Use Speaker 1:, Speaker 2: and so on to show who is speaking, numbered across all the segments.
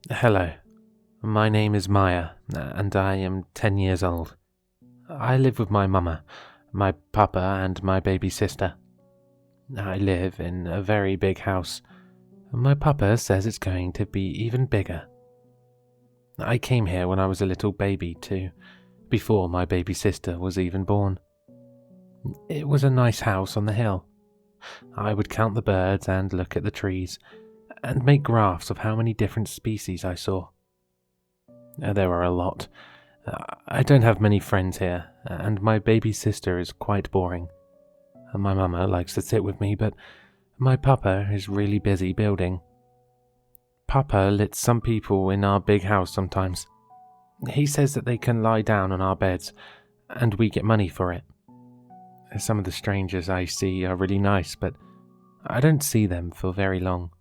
Speaker 1: Hello, my name is Maya, and I am 10 years old. I live with my mama, my papa, and my baby sister. I live in a very big house. My papa says it's going to be even bigger. I came here when I was a little baby too, before my baby sister was even born. It was a nice house on the hill. I would count the birds and look at the trees, and make graphs of how many different species I saw. There were a lot. I don't have many friends here, and my baby sister is quite boring. My mama likes to sit with me, but my papa is really busy building. Papa lets some people in our big house sometimes. He says that they can lie down on our beds, and we get money for it. Some of the strangers I see are really nice, but I don't see them for very long.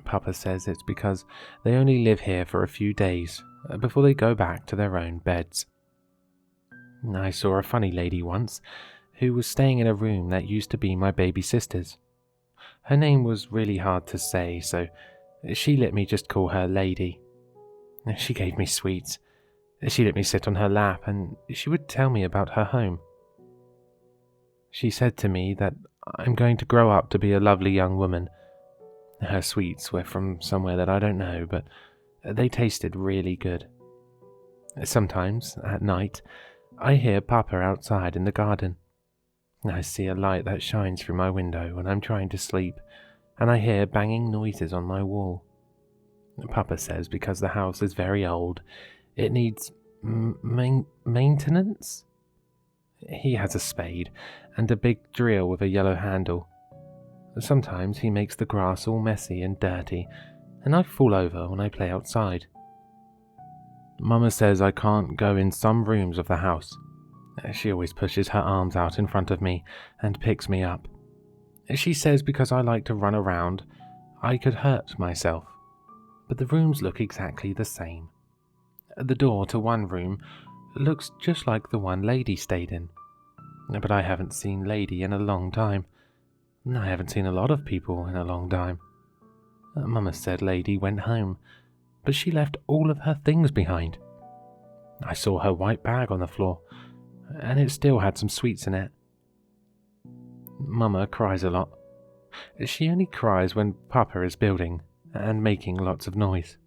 Speaker 1: Papa says it's because they only live here for a few days before they go back to their own beds. I saw a funny lady once who was staying in a room that used to be my baby sister's. Her name was really hard to say, so she let me just call her Lady. She gave me sweets. She let me sit on her lap, and she would tell me about her home. She said to me that I'm going to grow up to be a lovely young woman. Her sweets were from somewhere that I don't know, but they tasted really good. Sometimes, at night, I hear Papa outside in the garden. I see a light that shines through my window when I'm trying to sleep, and I hear banging noises on my wall. Papa says because the house is very old, it needs maintenance? He has a spade and a big drill with a yellow handle. Sometimes he makes the grass all messy and dirty, and I fall over when I play outside. Mama says I can't go in some rooms of the house. She always pushes her arms out in front of me and picks me up. She says because I like to run around, I could hurt myself. But the rooms look exactly the same. The door to one room looks just like the one Lady stayed in. But I haven't seen Lady in a long time. I haven't seen a lot of people in a long time. Mama said Lady went home, but she left all of her things behind. I saw her white bag on the floor, and it still had some sweets in it. Mama cries a lot. She only cries when Papa is building and making lots of noise.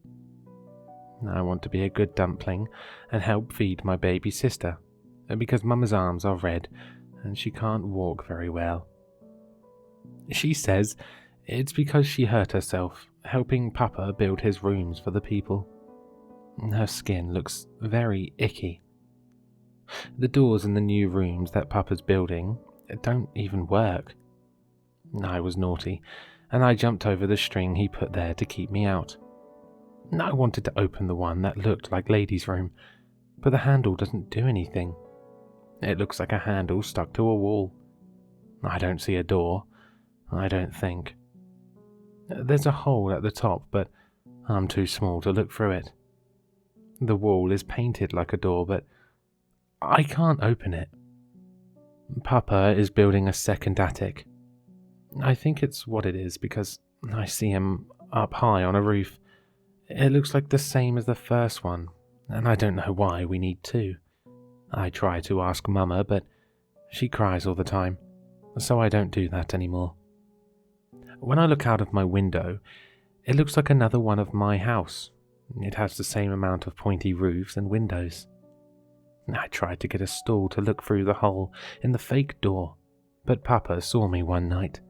Speaker 1: I want to be a good dumpling and help feed my baby sister, because Mama's arms are red and she can't walk very well. She says it's because she hurt herself helping Papa build his rooms for the people. Her skin looks very icky. The doors in the new rooms that Papa's building don't even work. I was naughty, and I jumped over the string he put there to keep me out. I wanted to open the one that looked like Lady's room, but the handle doesn't do anything. It looks like a handle stuck to a wall. I don't see a door, I don't think. There's a hole at the top, but I'm too small to look through it. The wall is painted like a door, but I can't open it. Papa is building a second attic. I think it's what it is because I see him up high on a roof. It looks like the same as the first one, and I don't know why we need two. I try to ask Mama, but she cries all the time, so I don't do that anymore. When I look out of my window, it looks like another one of my house. It has the same amount of pointy roofs and windows. I tried to get a stool to look through the hole in the fake door, but Papa saw me one night.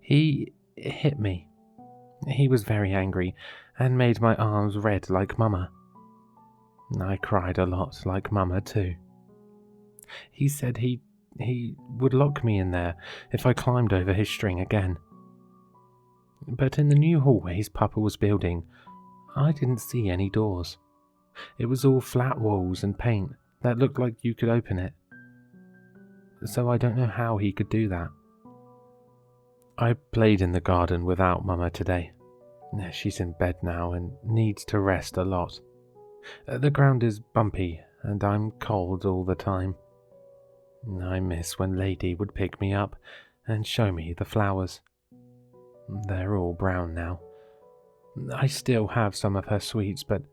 Speaker 1: He hit me. He was very angry and made my arms red like Mama. I cried a lot like Mama too. He said he would lock me in there if I climbed over his string again. But in the new hallways Papa was building, I didn't see any doors. It was all flat walls and paint that looked like you could open it. So I don't know how he could do that. I played in the garden without Mama today. She's in bed now and needs to rest a lot. The ground is bumpy and I'm cold all the time. I miss when Lady would pick me up and show me the flowers. They're all brown now. I still have some of her sweets, but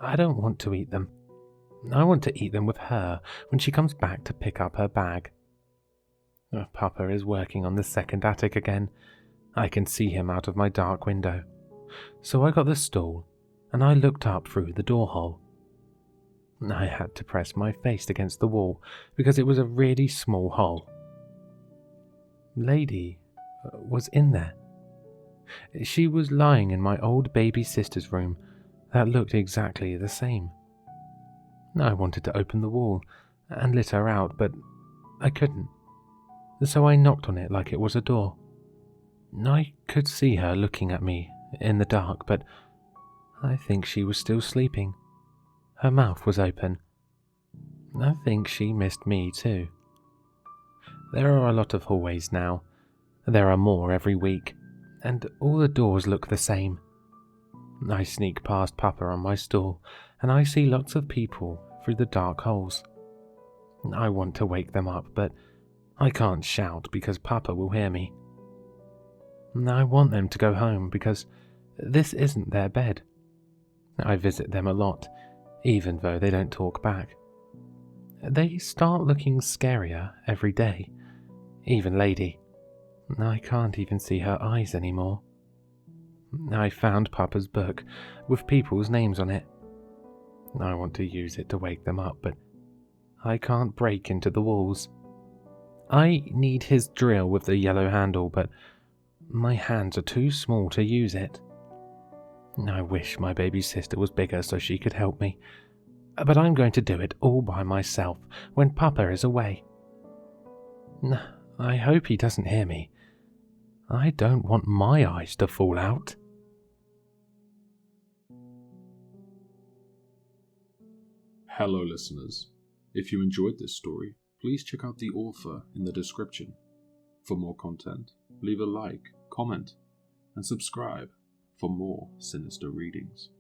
Speaker 1: I don't want to eat them. I want to eat them with her when she comes back to pick up her bag. Papa is working on the second attic again. I can see him out of my dark window. So I got the stool, and I looked up through the door hole. I had to press my face against the wall because it was a really small hole. Lady was in there. She was lying in my old baby sister's room that looked exactly the same. I wanted to open the wall and let her out, but I couldn't. So I knocked on it like it was a door. I could see her looking at me in the dark, but I think she was still sleeping. Her mouth was open. I think she missed me too. There are a lot of hallways now. There are more every week, and all the doors look the same. I sneak past Papa on my stool, and I see lots of people through the dark holes. I want to wake them up, but I can't shout because Papa will hear me. I want them to go home because this isn't their bed. I visit them a lot, even though they don't talk back. They start looking scarier every day, even Lady. I can't even see her eyes anymore. I found Papa's book with people's names on it. I want to use it to wake them up, but I can't break into the walls. I need his drill with the yellow handle, but my hands are too small to use it. I wish my baby sister was bigger so she could help me, but I'm going to do it all by myself when Papa is away. I hope he doesn't hear me. I don't want my eyes to fall out.
Speaker 2: Hello listeners, if you enjoyed this story, please check out the author in the description. For more content, leave a like, comment, and subscribe for more sinister readings.